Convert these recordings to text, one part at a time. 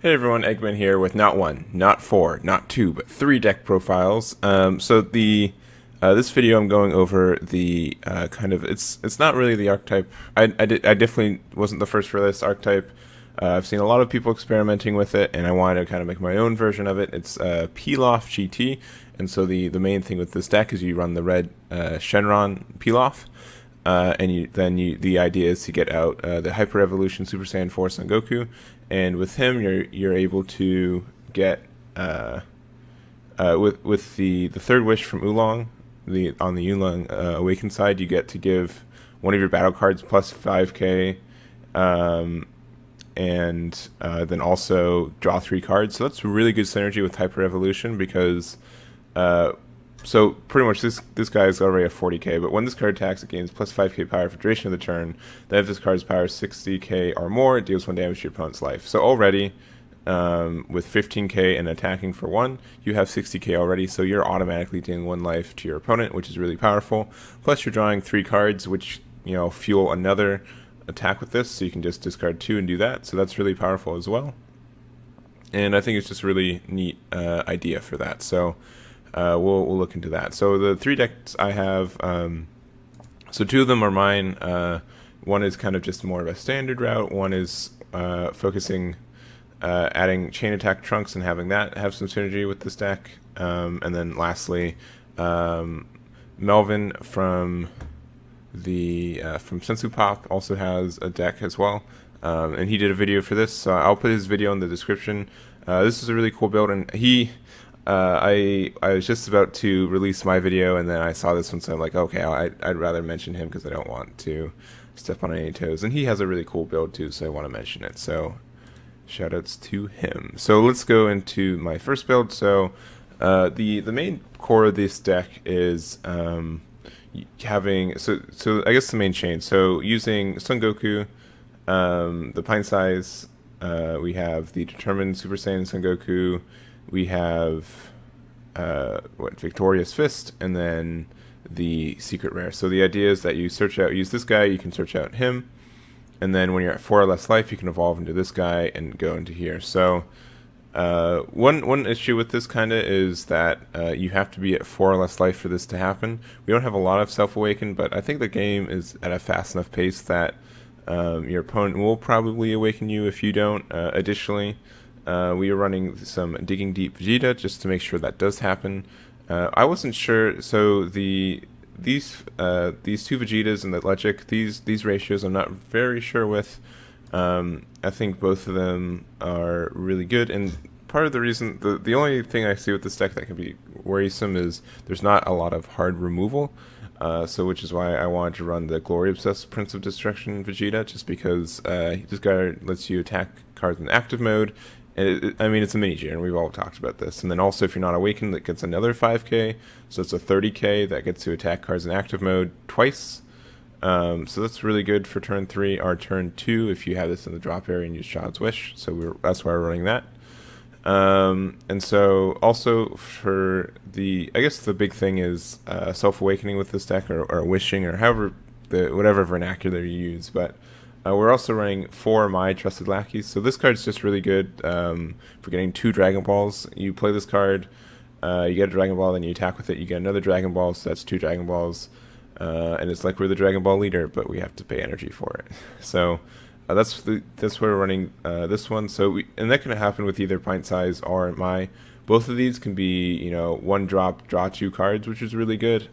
Hey everyone, Egman here with not one, not four, not two, but three deck profiles. This video I'm going over the it's not really the archetype. I definitely wasn't the first for this archetype. I've seen a lot of people experimenting with it, and I wanted to kind of make my own version of it. It's Pilaf GT, and so the main thing with this deck is you run the red Shenron Pilaf. The idea is to get out the Hyper Evolution Super Saiyan 4 Son Goku, and with him you're able to get with the third wish from Oolong, on the Oolong Awakened side, you get to give one of your battle cards plus 5k, and then also draw 3 cards. So that's really good synergy with Hyper Evolution because. So pretty much this guy is already at 40k, but when this card attacks, it gains plus 5k power for duration of the turn. Then if this card's power is 60k or more, it deals 1 damage to your opponent's life. So already, with 15k and attacking for 1, you have 60k already, so you're automatically dealing 1 life to your opponent, which is really powerful. Plus you're drawing 3 cards, which fuel another attack with this, so you can just discard 2 and do that. So that's really powerful as well. And I think it's just a really neat idea for that. So we'll look into that. So the 3 decks I have, so 2 of them are mine. One is kind of just more of a standard route. One is focusing, adding chain attack trunks and having that have some synergy with this deck. And then lastly, Melvin from Sensu Pop also has a deck as well. And he did a video for this, so I'll put his video in the description. This is a really cool build, and I was just about to release my video, and then I saw this one, so I'm like, okay, I'd rather mention him because I don't want to step on any toes. And he has a really cool build too, so I want to mention it. So shoutouts to him. So let's go into my first build. So the main core of this deck is having so I guess the main chain. So using Son Goku, the Pine Size, we have the Determined Super Saiyan Son Goku. We have Victorious Fist, and then the Secret Rare. So the idea is that you use this guy, you can search out him, and then when you're at 4 or less life, you can evolve into this guy and go into here. So one issue with this kinda is that you have to be at 4 or less life for this to happen. We don't have a lot of Self-Awaken, but I think the game is at a fast enough pace that your opponent will probably awaken you if you don't. Additionally, we are running some Digging Deep Vegeta just to make sure that does happen. I wasn't sure, so these 2 Vegetas and the Legic, these ratios I'm not very sure with. I think both of them are really good, and part of the reason, the only thing I see with this deck that can be worrisome is there's not a lot of hard removal. So which is why I wanted to run the Glory Obsessed Prince of Destruction Vegeta, just because this guy lets you attack cards in active mode. And I mean, it's a mini-gen, and we've all talked about this. And then also, if you're not awakened, that gets another 5k, so it's a 30k that gets to attack cards in active mode twice. So that's really good for turn 3 or turn 2 if you have this in the drop area and use Child's Wish. So that's why we're running that. And so also for I guess the big thing is self-awakening with this deck, or wishing, or whatever vernacular you use. But we're also running 4 My Trusted Lackeys. So this card's just really good for getting 2 Dragon Balls. You play this card, you get a Dragon Ball, then you attack with it, you get another Dragon Ball, so that's 2 Dragon Balls. And it's like we're the Dragon Ball leader, but we have to pay energy for it. So that's why we're running this one. And that can happen with either Pint Size or My. Both of these can be 1 drop, draw 2 cards, which is really good.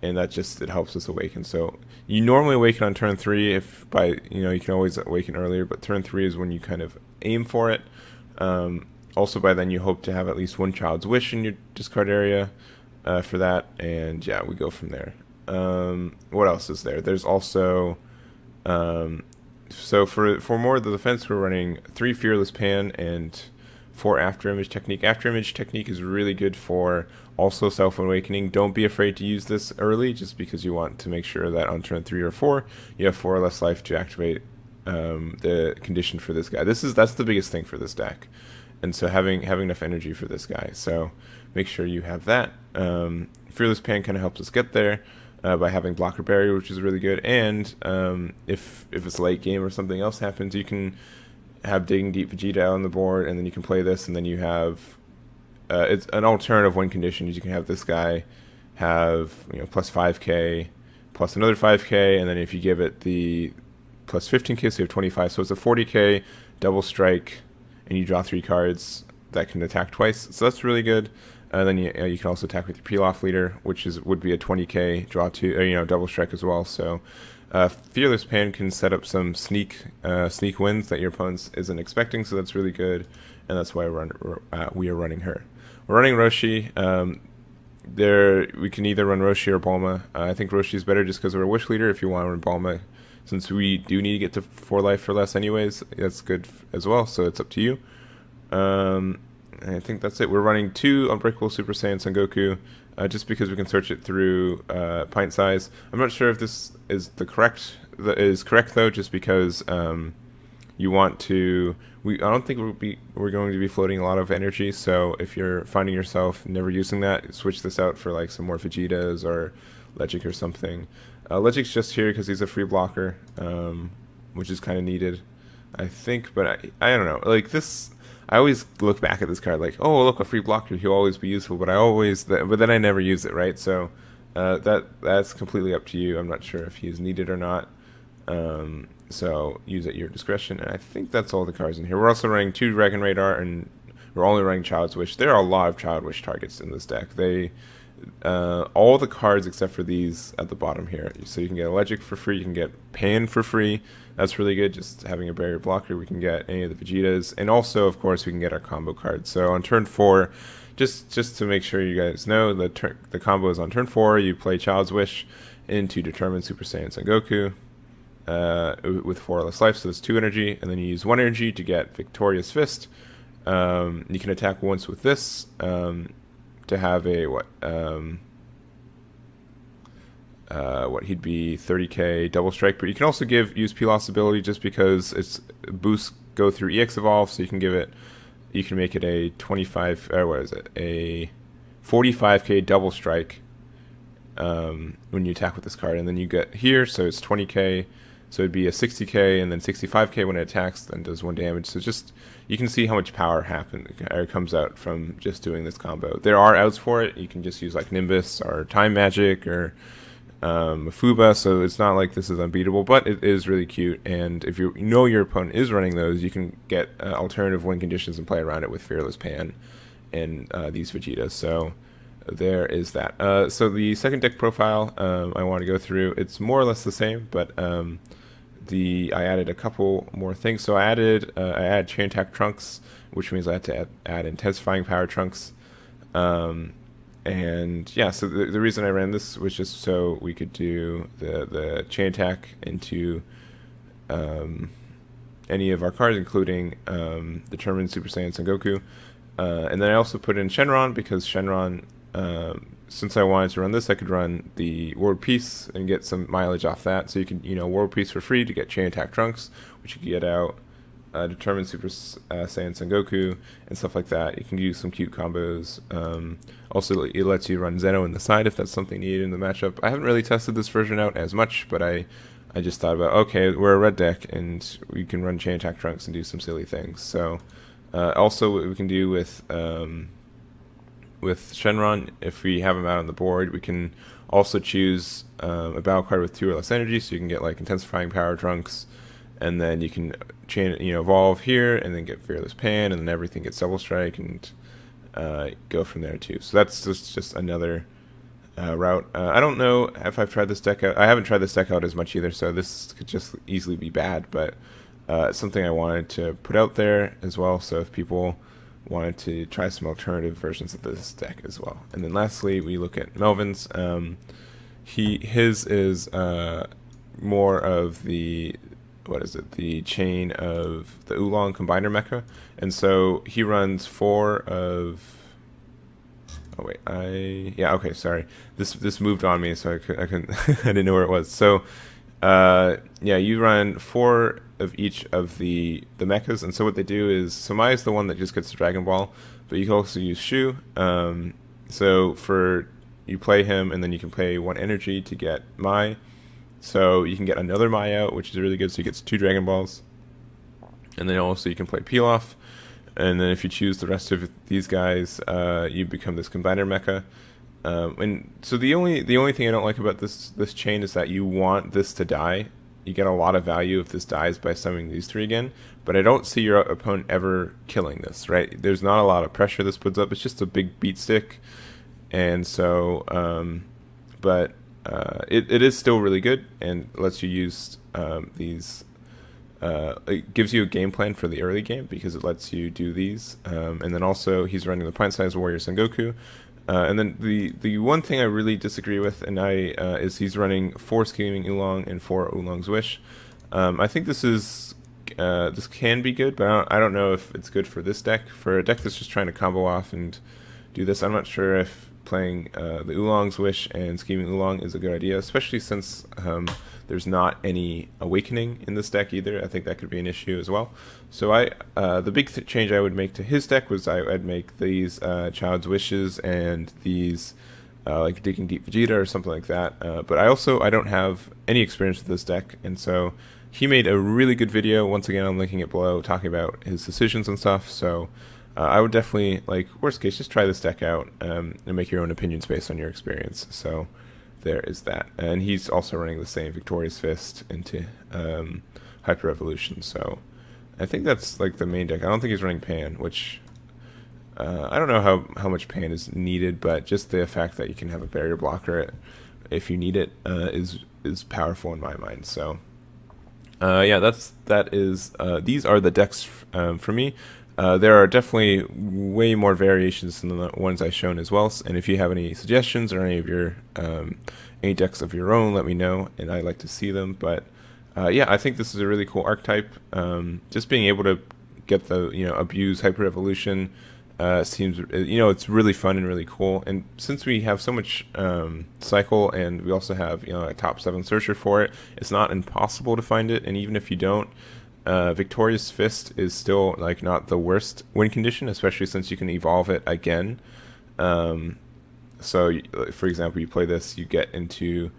And that it helps us awaken. So you normally awaken on turn 3 you can always awaken earlier, but turn 3 is when you kind of aim for it. Also by then you hope to have at least 1 Child's Wish in your discard area for that, and yeah, we go from there. What else is there? There's also so for more of the defense, we're running 3 Fearless Pan and 4 After Image Technique. After Image Technique is really good for also Self-Awakening. Don't be afraid to use this early, just because you want to make sure that on turn 3 or 4, you have 4 or less life to activate the condition for this guy. That's the biggest thing for this deck, and so having enough energy for this guy. So make sure you have that. Fearless Pan kind of helps us get there by having Blocker Barrier, which is really good. And if it's late game or something else happens, you can have Digging Deep Vegeta on the board, and then you can play this, and then you have it's an alternative win condition. You can have this guy have plus 5k, plus another 5k, and then if you give it the plus 15k, so you have 25. So it's a 40k double strike, and you draw 3 cards that can attack twice. So that's really good. And then you can also attack with your Pilaf leader, which would be a 20k draw 2, double strike as well. So Fearless Pan can set up some sneak wins that your opponent isn't expecting. So that's really good, and that's why we are running her. We're running Roshi. We can either run Roshi or Bulma. I think Roshi is better just because we're a Wish leader. If you want to run Bulma, since we do need to get to 4 life for less anyways, that's good as well. So it's up to you. I think that's it. We're running 2 Unbreakable Super Saiyan Son Goku, just because we can search it through pint size. I'm not sure if this is correct though, just because you want to. I don't think we're going to be floating a lot of energy. So if you're finding yourself never using that, switch this out for like some more Vegetas or Legic or something. Legic's just here because he's a free blocker, which is kind of needed, I think. But I don't know. Like this. I always look back at this card like, oh, look, a free blocker, he'll always be useful, but then I never use it, right? So that's completely up to you. I'm not sure if he is needed or not. So use at your discretion, and I think that's all the cards in here. We're also running 2 Dragon Radar, and we're only running Child's Wish. There are a lot of Child Wish targets in this deck. All the cards except for these at the bottom here. So you can get a Legic for free, you can get Pan for free. That's really good, just having a barrier blocker. We can get any of the Vegetas, and also, of course, we can get our combo cards. So on turn 4, just to make sure you guys know, the combo is on turn 4. You play Child's Wish into Determined Super Saiyan Son Goku with 4 less life, so that's 2 energy, and then you use 1 energy to get Victorious Fist. You can attack once with this to have a he'd be 30k double strike, but you can also use Pilaf's ability just because its boosts go through EX Evolve, so you can make it a 45k double strike when you attack with this card, and then you get here, so it's 20k, so it'd be a 60k and then 65k when it attacks, then does 1 damage. So just you can see how much power comes out from just doing this combo. There are outs for it. You can just use like Nimbus or Time Magic or Fuba, so it's not like this is unbeatable, but it is really cute. And if you know your opponent is running those, you can get alternative win conditions and play around it with Fearless Pan and these Vegetas. So there is that. So the second deck profile I want to go through. It's more or less the same, but I added a couple more things. So I added Chain Attack Trunks, which means I had to add Intensifying Power Trunks. And yeah, so the reason I ran this was just so we could do the chain attack into any of our cards, including Determined Super Saiyan Son Goku. And then I also put in Shenron because Shenron, since I wanted to run this, I could run the World Peace and get some mileage off that. So you can, World Peace for free to get Chain Attack Trunks, which you can get out. Determined Super Saiyan Son Goku and stuff like that. You can use some cute combos. Also, it lets you run Zeno in the side if that's something needed in the matchup. I haven't really tested this version out as much, but I just thought about, okay, we're a red deck and we can run Chain Attack Trunks and do some silly things. So also what we can do with Shenron, if we have him out on the board, we can also choose a battle card with 2 or less energy, so you can get like Intensifying Power Trunks, and then you can evolve here, and then get Fearless Pan, and then everything gets double strike, and go from there too. So that's just another route. I don't know if I've tried this deck out. I haven't tried this deck out as much either, so this could just easily be bad, but it's something I wanted to put out there as well, so if people wanted to try some alternative versions of this deck as well. And then lastly, we look at Melvin's. His is more of the the chain of the Oolong Combiner Mecha, and so he runs 4 of. Oh wait, okay, sorry. This moved on me, so I couldn't. I didn't know where it was. So, yeah, you run 4 of each of the mechas, and so what they do is, so Mai is the one that just gets the Dragon Ball, but you can also use Shu. So you play him, and then you can pay 1 energy to get Mai. So you can get another Mai out, which is really good, so he gets 2 Dragon Balls. And then also you can play Pilaf, and then if you choose the rest of these guys, you become this combiner mecha. And so the only thing I don't like about this chain is that you want this to die. You get a lot of value if this dies by summoning these three again, but I don't see your opponent ever killing this, right? There's not a lot of pressure this puts up. It's just a big beat stick, and so it is still really good and lets you use these. It gives you a game plan for the early game because it lets you do these, and then also he's running the pint-sized warrior Sengoku. And then the one thing I really disagree with, is he's running 4 Scheming Oolong and 4 Oolong's Wish. I think this can be good, but I don't know if it's good for this deck. For a deck that's just trying to combo off and do this, I'm not sure if playing the Oolong's Wish and Scheming Oolong is a good idea, especially since there's not any Awakening in this deck either. I think that could be an issue as well. So the big change I would make to his deck was I'd make these Child's Wishes and these like Digging Deep Vegeta or something like that. But I don't have any experience with this deck, and so he made a really good video. Once again, I'm linking it below, talking about his decisions and stuff. So I would definitely, like, worst case, just try this deck out and make your own opinions based on your experience. So there is that. And he's also running the same Victorious Fist into Hyper Evolution. So I think that's like the main deck. I don't think he's running Pan, which I don't know how much Pan is needed, but just the fact that you can have a barrier blocker if you need it is powerful in my mind. So yeah, these are the decks for me. There are definitely way more variations than the ones I've shown as well. And if you have any suggestions or any of your any decks of your own, let me know, and I'd like to see them. But yeah, I think this is a really cool archetype. Just being able to get the abuse Hyper Evolution seems it's really fun and really cool. And since we have so much cycle, and we also have a top 7 searcher for it, it's not impossible to find it. And even if you don't, Victorious Fist is still like not the worst win condition, especially since you can evolve it again. So for example, you play this, you get into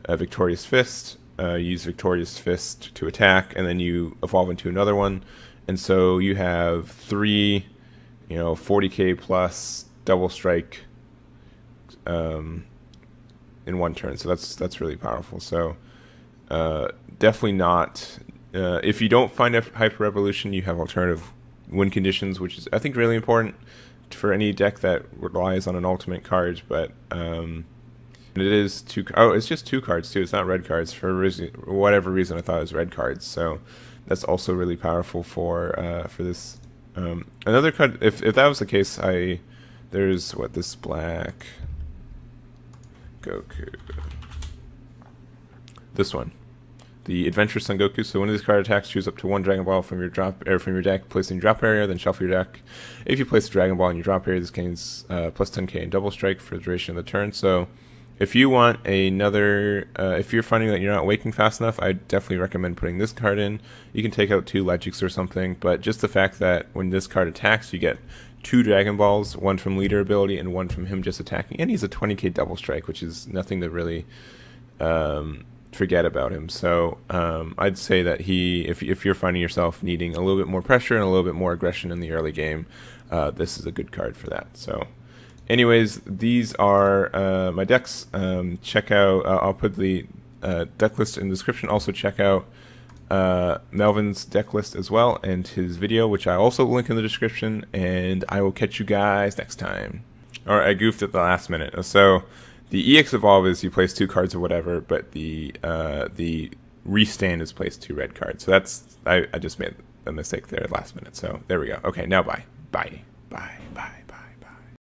Victorious Fist, use Victorious Fist to attack, and then you evolve into another one, and so you have 3 40k plus double strike in one turn. So that's really powerful. So definitely not. If you don't find a Hyper Evolution, you have alternative win conditions, which is, I think, really important for any deck that relies on an ultimate card. But it is it's just 2 cards too. It's not red cards. For whatever reason, I thought it was red cards. So that's also really powerful for this. Another card, if that was the case, there's this black Goku. This one. The Adventure Sengoku. So when this card attacks, choose up to 1 Dragon Ball from your deck, place in your drop area, then shuffle your deck. If you place a Dragon Ball in your drop area, this gains plus 10k in double strike for the duration of the turn. So if you want another, if you're finding that you're not waking fast enough, I definitely recommend putting this card in. You can take out 2 Legics or something, but just the fact that when this card attacks, you get 2 Dragon Balls, 1 from leader ability and 1 from him just attacking, and he's a 20k double strike, which is nothing to really forget about him. So I'd say that if you're finding yourself needing a little bit more pressure and a little bit more aggression in the early game, this is a good card for that. So anyways, these are my decks. Check out, I'll put the deck list in the description. Also check out Melvin's deck list as well, and his video, which I also link in the description, and I will catch you guys next time. Alright, I goofed at the last minute. So the EX Evolve is you place 2 cards or whatever, but the Restand is place 2 red cards. So that's, I just made a mistake there last minute. So there we go. Okay, now bye. Bye. Bye. Bye.